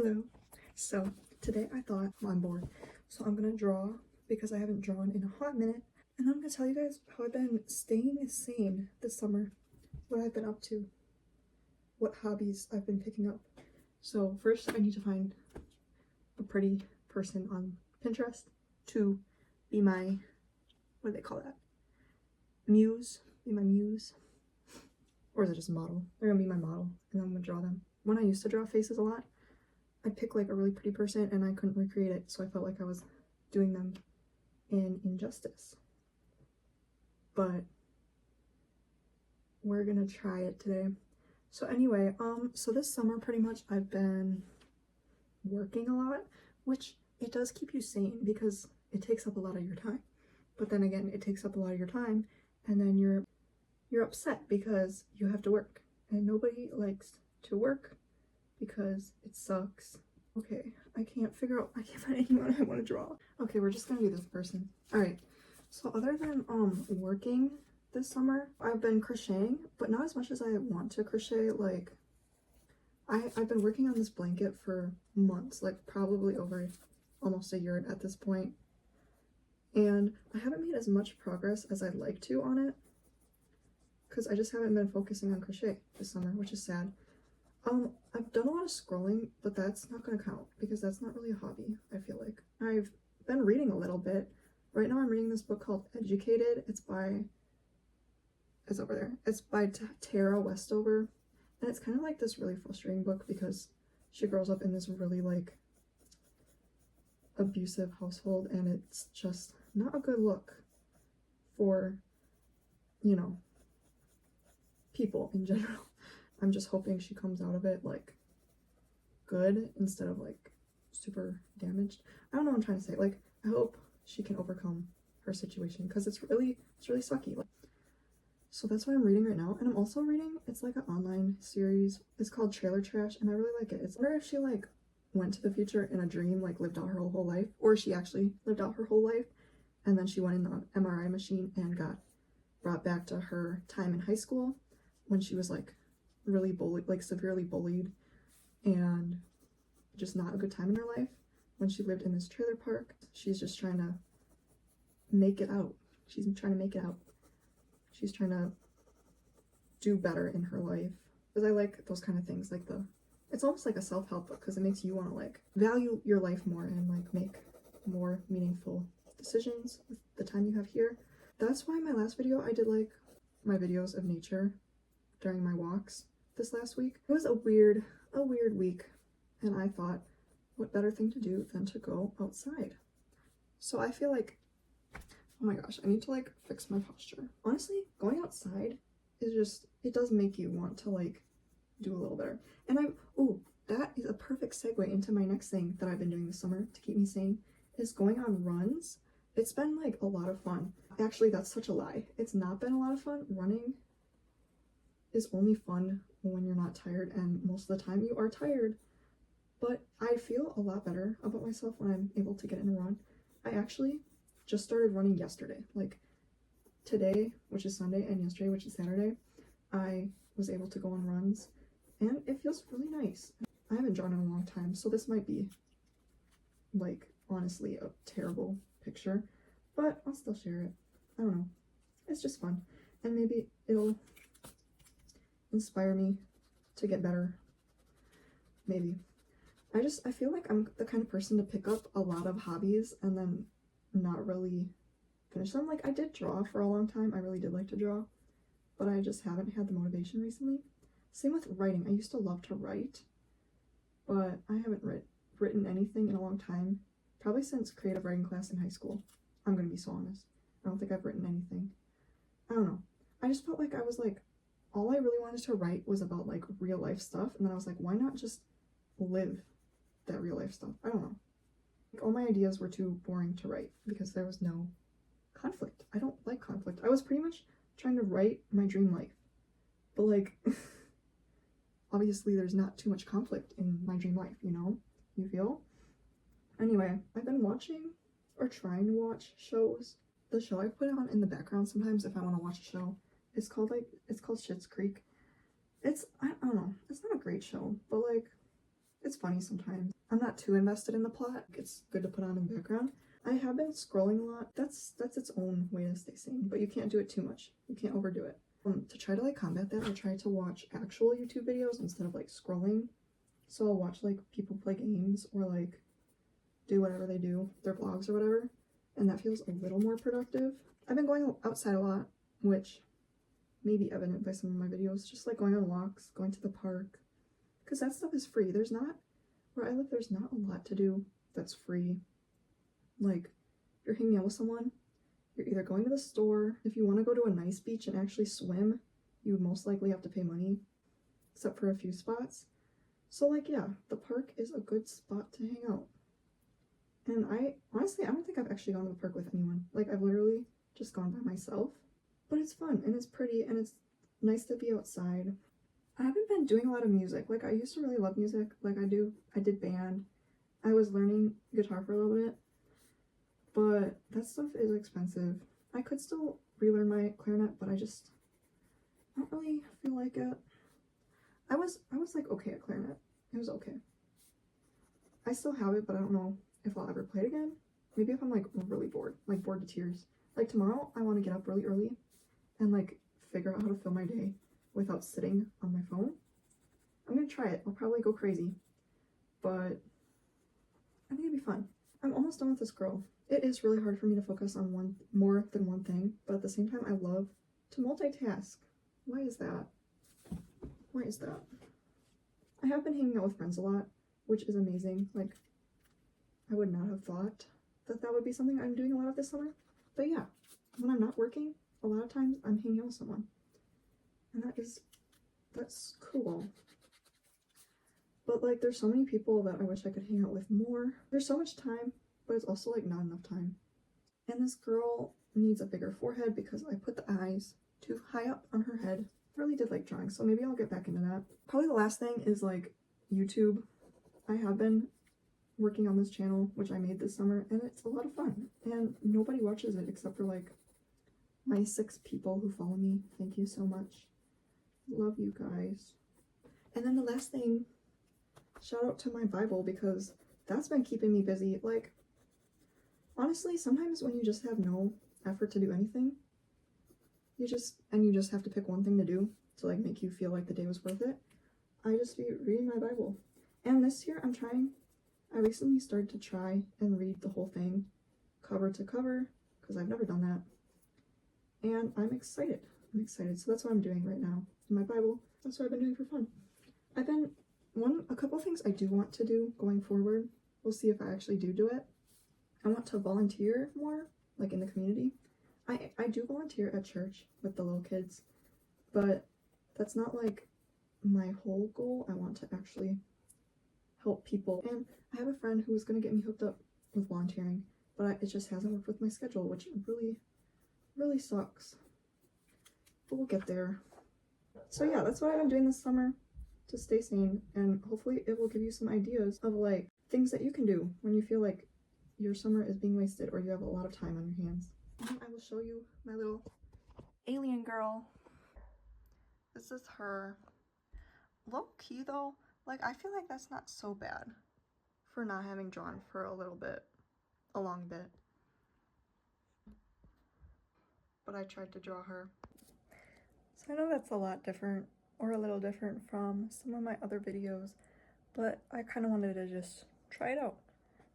Hello. So today I thought, well, I'm bored, so I'm gonna draw because I haven't drawn in a hot minute, and I'm gonna tell you guys how I've been staying sane this summer, what I've been up to, what hobbies I've been picking up. So first I need to find a pretty person on Pinterest to be my, what do they call that? Muse, be my muse. Or is it just model? They're gonna be my model, and I'm gonna draw them. When I used to draw faces a lot, I'd pick like a really pretty person and I couldn't recreate it, so I felt like I was doing them an injustice. But we're gonna try it today. So anyway, so this summer pretty much I've been working a lot, which it does keep you sane because it takes up a lot of your time. But then again, it takes up a lot of your time and then you're upset because you have to work, and nobody likes to work because it sucks. Okay, I can't find anyone I want to draw. Okay, we're just gonna do this person. Alright, so other than working this summer, I've been crocheting, but not as much as I want to crochet. Like, I've been working on this blanket for months, like probably over almost a year at this point, and I haven't made as much progress as I'd like to on it because I just haven't been focusing on crochet this summer, which is sad. I've done a lot of scrolling, but that's not gonna count because that's not really a hobby, I feel like. I've been reading a little bit. Right now I'm reading this book called Educated. It's over there. It's by Tara Westover. And it's kind of like this really frustrating book because she grows up in this really like abusive household, and it's just not a good look for, you know, people in general. I'm just hoping she comes out of it like good instead of like super damaged. I don't know what I'm trying to say. Like, I hope she can overcome her situation because it's really sucky. So that's what I'm reading right now. And I'm also reading, it's like an online series. It's called Trailer Trash, and I really like it. I wonder if she like went to the future in a dream, like lived out her whole life, or she actually lived out her whole life and then she went in the MRI machine and got brought back to her time in high school when she was like really bullied, like severely bullied, and just not a good time in her life when she lived in this trailer park. She's just trying to make it out. She's trying to make it out. She's trying to do better in her life. Because I like those kind of things, like it's almost like a self-help book because it makes you want to like value your life more and like make more meaningful decisions with the time you have here. That's why my last video I did like my videos of nature during my walks this last week. It was a weird week, and I thought, what better thing to do than to go outside? So I feel like, oh my gosh, I need to like fix my posture. Honestly, going outside is just, it does make you want to like do a little better. And that is a perfect segue into my next thing that I've been doing this summer to keep me sane, is going on runs. It's been like a lot of fun. Actually, that's such a lie. It's not been a lot of fun. Running is only fun when you're not tired, and most of the time you are tired. But I feel a lot better about myself when I'm able to get in a run. I actually just started running yesterday. Like today, which is Sunday, and yesterday, which is Saturday, I was able to go on runs, and it feels really nice. I haven't drawn in a long time, so this might be like honestly a terrible picture, but I'll still share it. I don't know. It's just fun, and maybe it'll inspire me to get better. Maybe. I feel like I'm the kind of person to pick up a lot of hobbies and then not really finish them. Like, I did draw for a long time. I really did like to draw, but I just haven't had the motivation recently. Same with writing. I used to love to write, but I haven't written anything in a long time. Probably since creative writing class in high school. I'm gonna be so honest. I don't think I've written anything. I don't know. I just felt like I was like, all I really wanted to write was about like real life stuff, and then I was like, why not just live that real life stuff? I don't know. Like, all my ideas were too boring to write because there was no conflict. I don't like conflict. I was pretty much trying to write my dream life, but like obviously there's not too much conflict in my dream life, you know? You feel? Anyway, I've been watching or trying to watch shows. The show I put on in the background sometimes if I want to watch a show, it's called Schitt's Creek. I don't know, it's not a great show, but like It's funny sometimes. I'm not too invested in the plot. It's good to put on in the background. I have been scrolling a lot. That's its own way to stay sane, but you can't do it too much. You can't overdo it. To try to like combat that, I try to watch actual YouTube videos instead of like scrolling. So I'll watch like people play games or like do whatever they do, their vlogs or whatever, and that feels a little more productive. I've been going outside a lot, which may be evident by some of my videos, just like going on walks, going to the park, because that stuff is free. There's not, where I live, there's not a lot to do that's free. Like, if you're hanging out with someone, you're either going to the store. If you want to go to a nice beach and actually swim, you would most likely have to pay money, except for a few spots. So like, yeah, the park is a good spot to hang out. And I don't think I've actually gone to the park with anyone. Like, I've literally just gone by myself. But it's fun and it's pretty and it's nice to be outside. I haven't been doing a lot of music. Like, I used to really love music. Like, I did band. I was learning guitar for a little bit. But that stuff is expensive. I could still relearn my clarinet, but I don't really feel like it. I was like okay at clarinet. It was okay. I still have it, but I don't know if I'll ever play it again. Maybe if I'm like really bored, like bored to tears. Like tomorrow, I want to get up really early and like figure out how to fill my day without sitting on my phone. I'm gonna try it. I'll probably go crazy, but I think it'd be fun. I'm almost done with this girl. It is really hard for me to focus on more than one thing, but at the same time, I love to multitask. Why is that? Why is that? I have been hanging out with friends a lot, which is amazing. Like, I would not have thought that that would be something I'm doing a lot of this summer. But yeah, when I'm not working, a lot of times I'm hanging out with someone. And that's cool. But like, there's so many people that I wish I could hang out with more. There's so much time, but it's also like not enough time. And this girl needs a bigger forehead because I put the eyes too high up on her head. I really did like drawing, so maybe I'll get back into that. Probably the last thing is like YouTube. I have been working on this channel, which I made this summer, and it's a lot of fun. And nobody watches it except for like my 6 people who follow me. Thank you so much. Love you guys. And then the last thing, shout out to my Bible because that's been keeping me busy. Like, honestly, sometimes when you just have no effort to do anything, you just have to pick one thing to do to like make you feel like the day was worth it. I just be reading my Bible. And this year I recently started to try and read the whole thing cover to cover because I've never done that. And I'm excited. So that's what I'm doing right now in my Bible. That's what I've been doing for fun. A couple things I do want to do going forward. We'll see if I actually do it. I want to volunteer more, like in the community. I do volunteer at church with the little kids, but that's not like my whole goal. I want to actually help people. And I have a friend who was going to get me hooked up with volunteering, but it just hasn't worked with my schedule, which really, really sucks. But we'll get there. So yeah, that's what I've been doing this summer to stay sane, and hopefully it will give you some ideas of like things that you can do when you feel like your summer is being wasted or you have a lot of time on your hands. And I will show you my little alien girl. This is her. Low key though, like I feel like that's not so bad for not having drawn for a long bit. But I tried to draw her. So I know that's a lot different, or a little different from some of my other videos, but I kind of wanted to just try it out.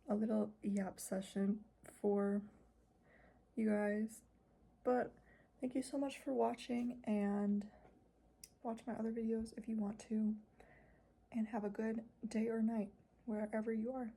A little yap session for you guys. But thank you so much for watching, and watch my other videos if you want to, and have a good day or night wherever you are.